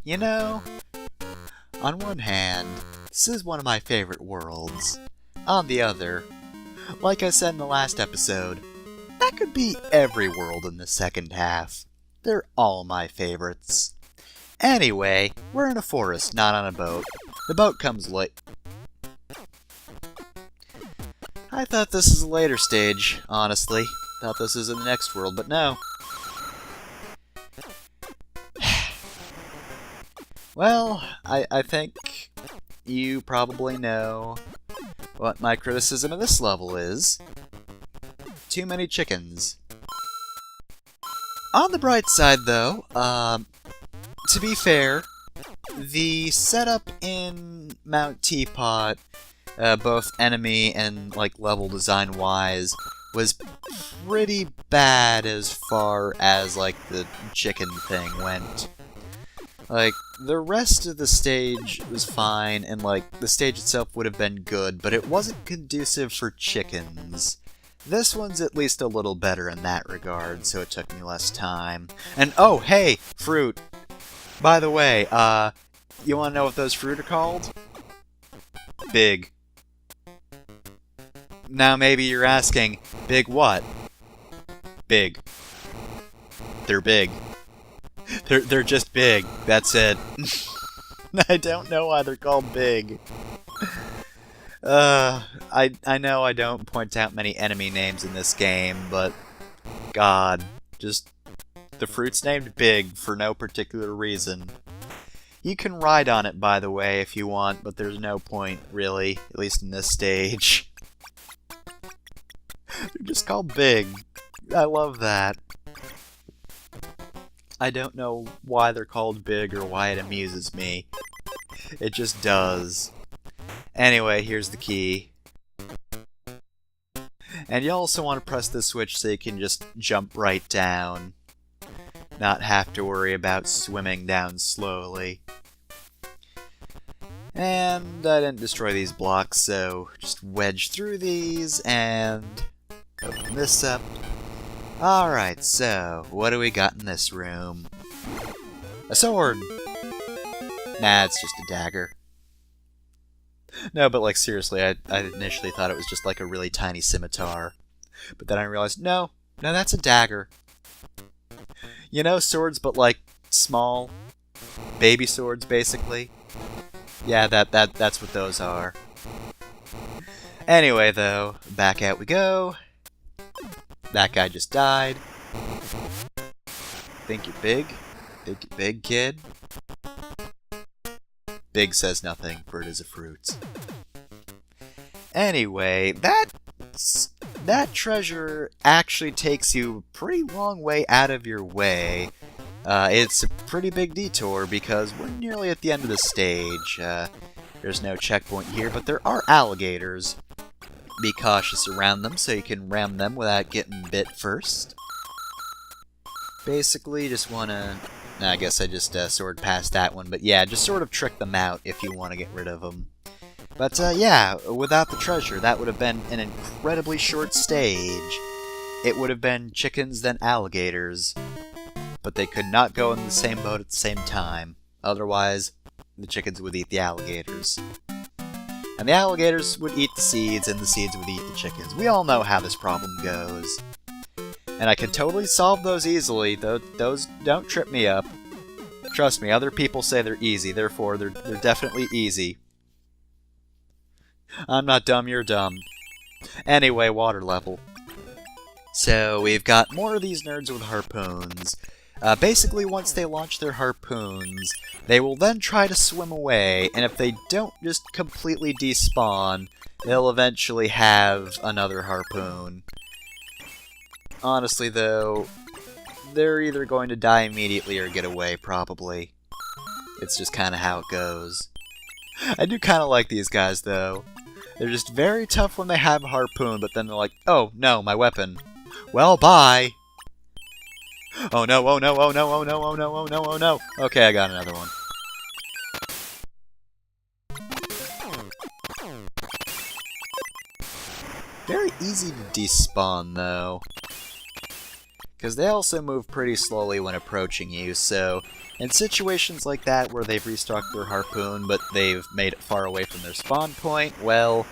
You know, on one hand, this is one of my favorite worlds. On the other, like I said in the last episode, that could be every world in the second half. They're all my favorites. Anyway, we're in a forest, not on a boat. The boat comes late. I thought this is a later stage, honestly. Thought this was in the next world, but no. Well, I think you probably know what my criticism of this level is. Too many chickens. On the bright side, though, to be fair, the setup in Mount Teapot, both enemy and like level design-wise, was pretty bad as far as like the chicken thing went. Like, the rest of the stage was fine, and like, the stage itself would have been good, but it wasn't conducive for chickens. This one's at least a little better in that regard, so it took me less time. And oh, hey, fruit! By the way, you wanna know what those fruit are called? Big. Now maybe you're asking, big what? Big. They're big. They're just big. That's it. I don't know why they're called big. I know I don't point out many enemy names in this game, but God, just the fruit's named Big for no particular reason. You can ride on it, by the way, if you want, but there's no point, really, at least in this stage. They're just called Big. I love that. I don't know why they're called Big or why it amuses me. It just does. Anyway, here's the key. And you also want to press the switch so you can just jump right down. Not have to worry about swimming down slowly. And I didn't destroy these blocks, so just wedge through these and open this up. Alright, so what do we got in this room? A sword! Nah, it's just a dagger. No, but like seriously, I initially thought it was just like a really tiny scimitar. But then I realized, no, that's a dagger. You know, swords, but like small, baby swords, basically. Yeah, that's what those are. Anyway, though, back out we go. That guy just died. Think you're big? Think you're big, kid? Big says nothing, for it is a fruit. Anyway, that treasure actually takes you a pretty long way out of your way. It's a pretty big detour because we're nearly at the end of the stage. There's no checkpoint here, but there are alligators. Be cautious around them so you can ram them without getting bit first. Basically, just wanna... I guess I just soared past that one, but yeah, just sort of trick them out if you want to get rid of them. But yeah, without the treasure, that would have been an incredibly short stage. It would have been chickens then alligators. But they could not go in the same boat at the same time. Otherwise, the chickens would eat the alligators. And the alligators would eat the seeds, and the seeds would eat the chickens. We all know how this problem goes. And I can totally solve those easily. Those don't trip me up. Trust me, other people say they're easy, therefore they're definitely easy. I'm not dumb, you're dumb. Anyway, water level. So, we've got more of these nerds with harpoons. Basically, once they launch their harpoons, they will then try to swim away, and if they don't just completely despawn, they'll eventually have another harpoon. Honestly, though, they're either going to die immediately or get away, probably. It's just kind of how it goes. I do kind of like these guys, though. They're just very tough when they have a harpoon, but then they're like, oh, no, my weapon. Well, bye! Oh no, oh no, oh no, oh no, oh no, oh no, oh no! Okay, I got another one. Very easy to despawn, though. because they also move pretty slowly when approaching you, so in situations like that where they've restocked their harpoon but they've made it far away from their spawn point, well,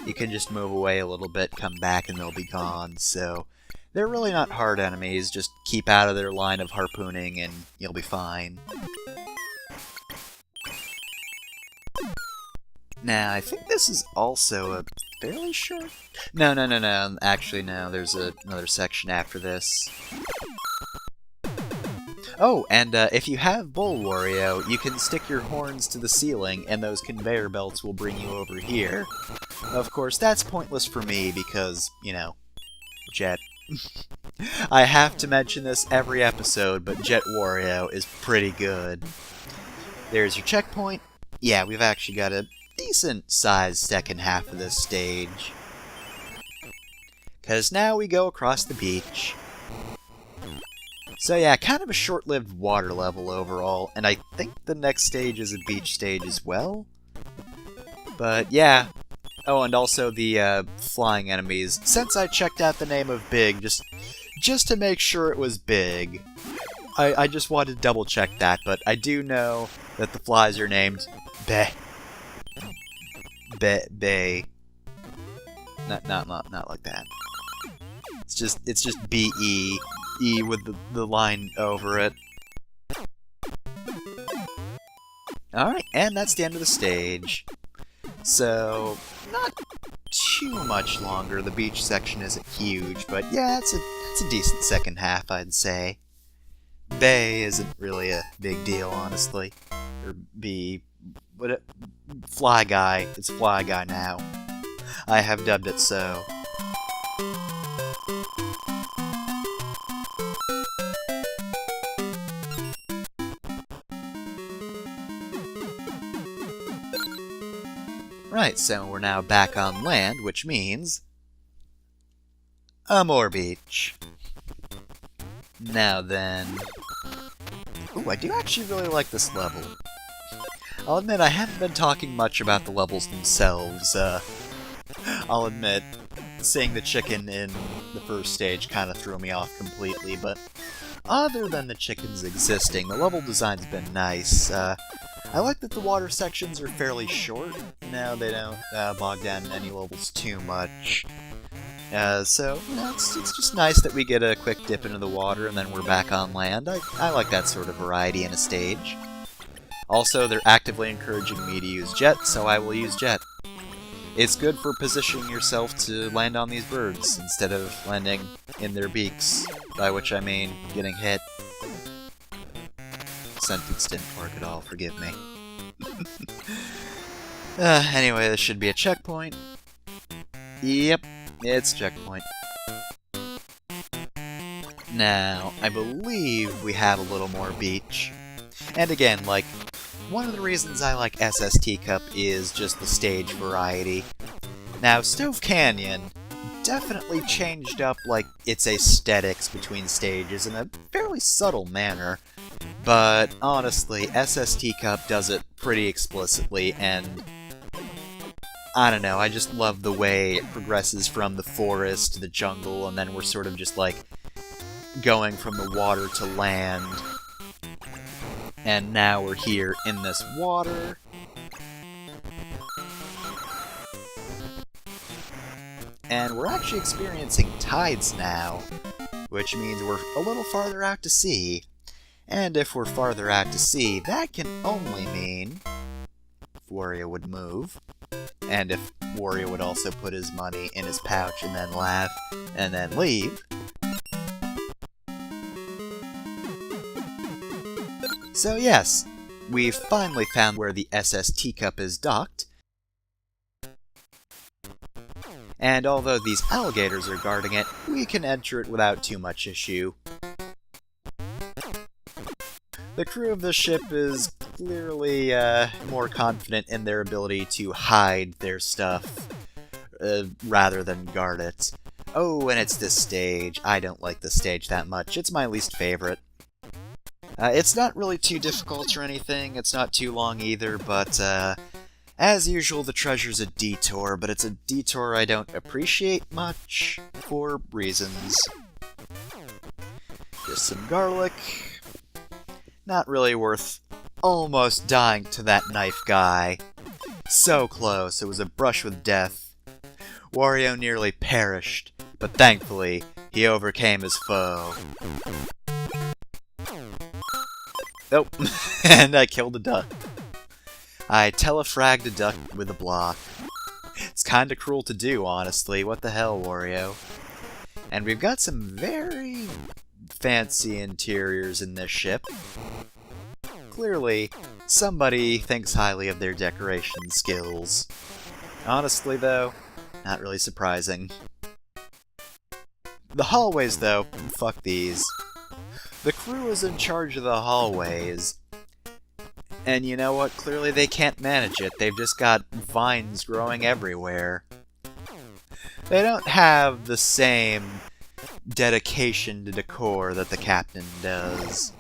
you can just move away a little bit, come back, and they'll be gone, so they're really not hard enemies, just keep out of their line of harpooning and you'll be fine. Now, I think this is also a fairly short... No. Actually, no. There's another section after this. Oh, and if you have Bull Wario, you can stick your horns to the ceiling, and those conveyor belts will bring you over here. Of course, that's pointless for me because, you know, Jet. I have to mention this every episode, but Jet Wario is pretty good. There's your checkpoint. Yeah, we've actually got a decent-sized second half of this stage. Because now we go across the beach. So yeah, kind of a short-lived water level overall, and I think the next stage is a beach stage as well. But yeah. Oh, and also the flying enemies. Since I checked out the name of Big, just to make sure it was Big, I just wanted to double-check that, but I do know that the flies are named Bay. Bay. Not like that. It's just B-E. E with the line over it. Alright, and that's the end of the stage. So, not too much longer. The beach section isn't huge, but yeah, it's a decent second half, I'd say. Bay isn't really a big deal, honestly. Or B... Fly Guy. It's Fly Guy now. I have dubbed it so. Right, so we're now back on land, which means... a more beach. Now then... Ooh, I do actually really like this level. I'll admit I haven't been talking much about the levels themselves. I'll admit, seeing the chicken in the first stage kind of threw me off completely, but other than the chickens existing, the level design's been nice. I like that the water sections are fairly short. Now they don't bog down any levels too much. So, you know, it's just nice that we get a quick dip into the water and then we're back on land. I like that sort of variety in a stage. Also, they're actively encouraging me to use Jet, so I will use Jet. It's good for positioning yourself to land on these birds, instead of landing in their beaks, by which I mean getting hit. Sentence didn't work at all, forgive me. Anyway, this should be a checkpoint. Yep, it's a checkpoint. Now, I believe we have a little more beach. And again, like, one of the reasons I like SST Cup is just the stage variety. Now, Stove Canyon definitely changed up, like, its aesthetics between stages in a fairly subtle manner, but honestly, SST Cup does it pretty explicitly, and I don't know, I just love the way it progresses from the forest to the jungle, and then we're sort of just, like, going from the water to land. And now we're here in this water. And we're actually experiencing tides now, which means we're a little farther out to sea. And if we're farther out to sea, that can only mean if Wario would move, and if Wario would also put his money in his pouch and then laugh, and then leave. So yes, we've finally found where the SST Cup is docked. And although these alligators are guarding it, we can enter it without too much issue. The crew of the ship is clearly more confident in their ability to hide their stuff rather than guard it. Oh, and it's this stage. I don't like this stage that much. It's my least favorite. It's not really too difficult or anything, it's not too long either, but as usual the treasure's a detour, but it's a detour I don't appreciate much, for reasons. Just some garlic. Not really worth almost dying to that knife guy. So close, it was a brush with death. Wario nearly perished, but thankfully, he overcame his foe. Nope, and I killed a duck. I telefragged a duck with a block. It's kinda cruel to do, honestly. What the hell, Wario? And we've got some very fancy interiors in this ship. Clearly, somebody thinks highly of their decoration skills. Honestly, though, not really surprising. The hallways, though, fuck these. The crew is in charge of the hallways. And you know what? Clearly they can't manage it. They've just got vines growing everywhere. They don't have the same dedication to decor that the captain does.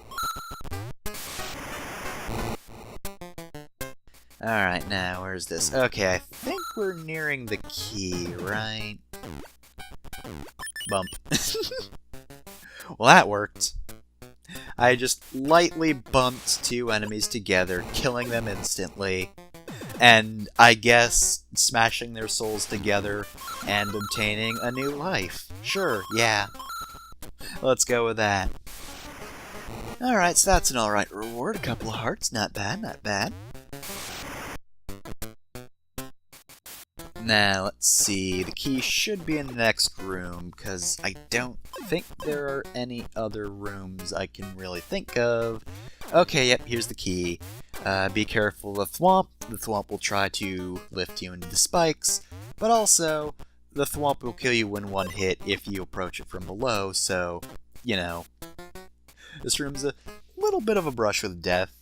Alright, now, where's this? Okay, I think we're nearing the key, right? Bump. Well, that worked. I just lightly bumped two enemies together, killing them instantly. And I guess smashing their souls together and obtaining a new life. Sure, yeah. Let's go with that. Alright, so that's an alright reward. A couple of hearts, not bad, not bad. Now, let's see. The key should be in the next room, because I don't think there are any other rooms I can really think of. Okay, yep, here's the key. Be careful of the thwomp. The thwomp will try to lift you into the spikes, but also, the thwomp will kill you in one hit if you approach it from below, so, you know. This room's a little bit of a brush with death.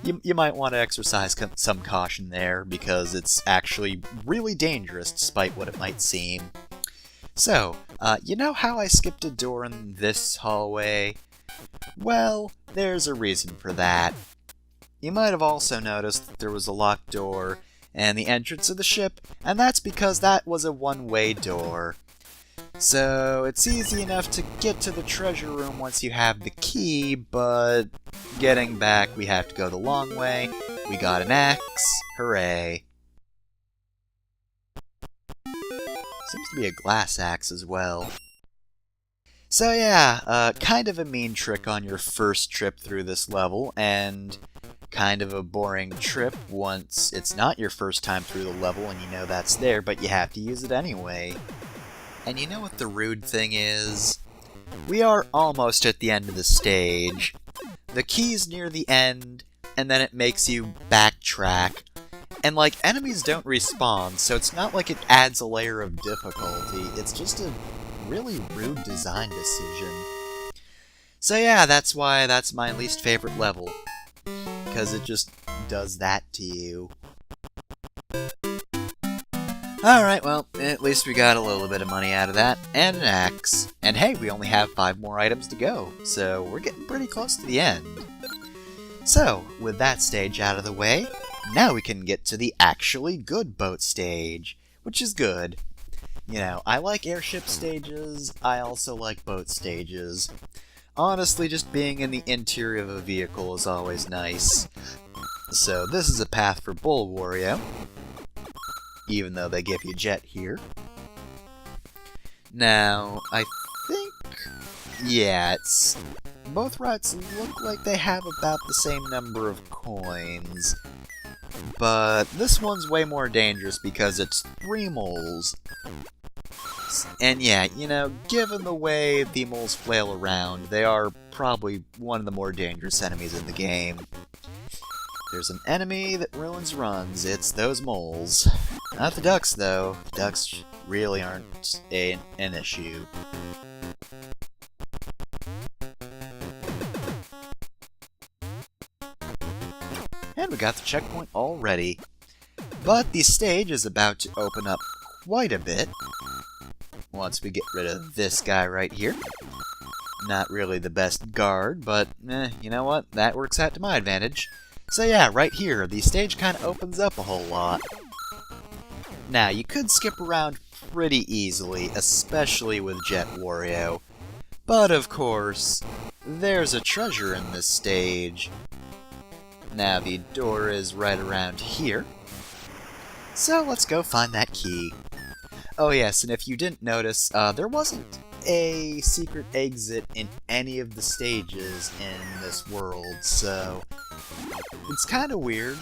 You might want to exercise some caution there, because it's actually really dangerous despite what it might seem. So, you know how I skipped a door in this hallway? Well, there's a reason for that. You might have also noticed that there was a locked door and the entrance of the ship, and that's because that was a one-way door. So, it's easy enough to get to the treasure room once you have the key, but getting back, we have to go the long way. We got an axe. Hooray. Seems to be a glass axe as well. So yeah, kind of a mean trick on your first trip through this level, and kind of a boring trip once it's not your first time through the level and you know that's there, but you have to use it anyway. And you know what the rude thing is? We are almost at the end of the stage. The key's near the end, and then it makes you backtrack. And, like, enemies don't respawn, so it's not like it adds a layer of difficulty. It's just a really rude design decision. So yeah, that's why that's my least favorite level. Because it just does that to you. Alright, well, at least we got a little bit of money out of that, and an axe. And hey, we only have 5 more items to go, so we're getting pretty close to the end. So, with that stage out of the way, now we can get to the actually good boat stage, which is good. You know, I like airship stages, I also like boat stages. Honestly, just being in the interior of a vehicle is always nice. So, this is a path for Bull Wario. Even though they give you jet here. Now, I think... yeah, both routes look like they have about the same number of coins. But this one's way more dangerous because it's 3 moles. And yeah, you know, given the way the moles flail around, they are probably one of the more dangerous enemies in the game. There's an enemy that ruins runs, it's those moles. Not the ducks, though. The ducks really aren't an issue. And we got the checkpoint already. But the stage is about to open up quite a bit. Once we get rid of this guy right here. Not really the best guard, but you know what? That works out to my advantage. So yeah, right here, the stage kind of opens up a whole lot. Now, you could skip around pretty easily, especially with Jet Wario. But of course, there's a treasure in this stage. Now the door is right around here. So let's go find that key. Oh yes, and if you didn't notice, there wasn't a secret exit in any of the stages in this world, so it's kind of weird.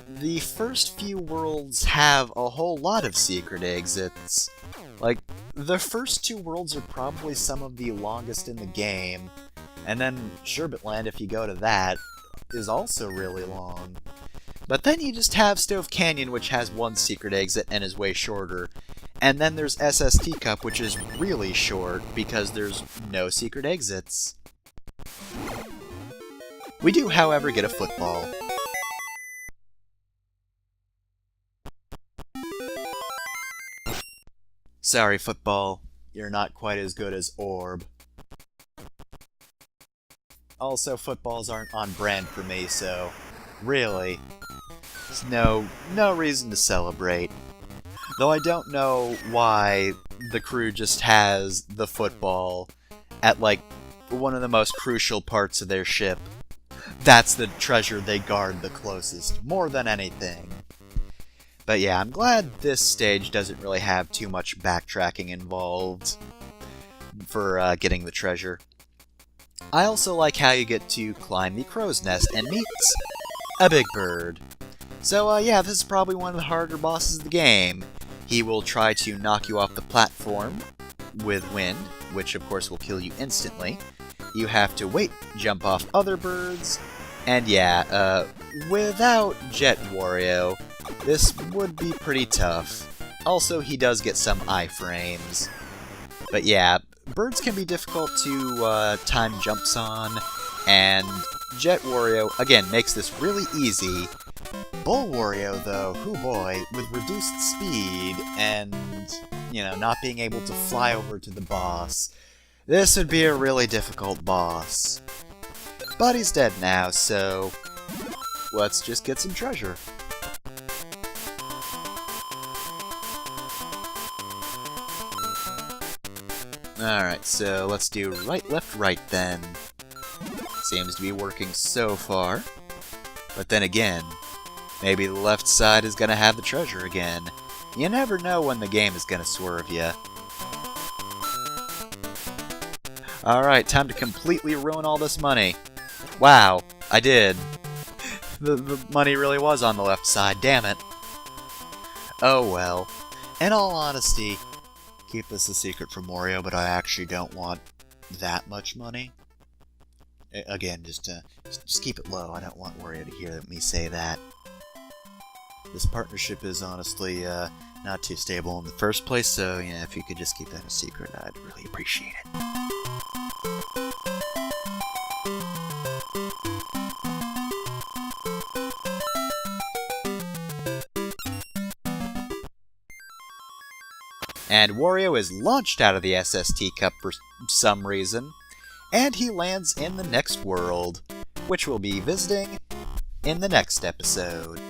The first few worlds have a whole lot of secret exits. Like, the first two worlds are probably some of the longest in the game, and then Sherbetland, if you go to that, is also really long. But then you just have Stove Canyon, which has one secret exit and is way shorter. And then there's SST Cup, which is really short because there's no secret exits. We do, however, get a football. Sorry, football. You're not quite as good as Orb. Also, footballs aren't on brand for me, so really, there's no reason to celebrate. Though I don't know why the crew just has the football at, like, one of the most crucial parts of their ship. That's the treasure they guard the closest, more than anything. But yeah, I'm glad this stage doesn't really have too much backtracking involved for getting the treasure. I also like how you get to climb the crow's nest and meet a big bird. So yeah, this is probably one of the harder bosses of the game. He will try to knock you off the platform with wind, which of course will kill you instantly. You have to wait, jump off other birds, and yeah, without Jet Wario, this would be pretty tough. Also, he does get some iframes. But yeah, birds can be difficult to time jumps on, and Jet Wario, again, makes this really easy. Bull Wario, though, hoo boy, with reduced speed and, you know, not being able to fly over to the boss, this would be a really difficult boss. But he's dead now, so let's just get some treasure. Alright, so let's do right, left, right then. Seems to be working so far. But then again, maybe the left side is gonna have the treasure again. You never know when the game is gonna swerve you. Alright, time to completely ruin all this money. Wow, I did. The money really was on the left side, damn it. Oh well. In all honesty, keep this a secret from Wario, but I actually don't want that much money. Again, just keep it low. I don't want Wario to hear me say that. This partnership is honestly not too stable in the first place, so yeah, if you could just keep that a secret, I'd really appreciate it. And Wario is launched out of the SST Cup for some reason, and he lands in the next world, which we'll be visiting in the next episode.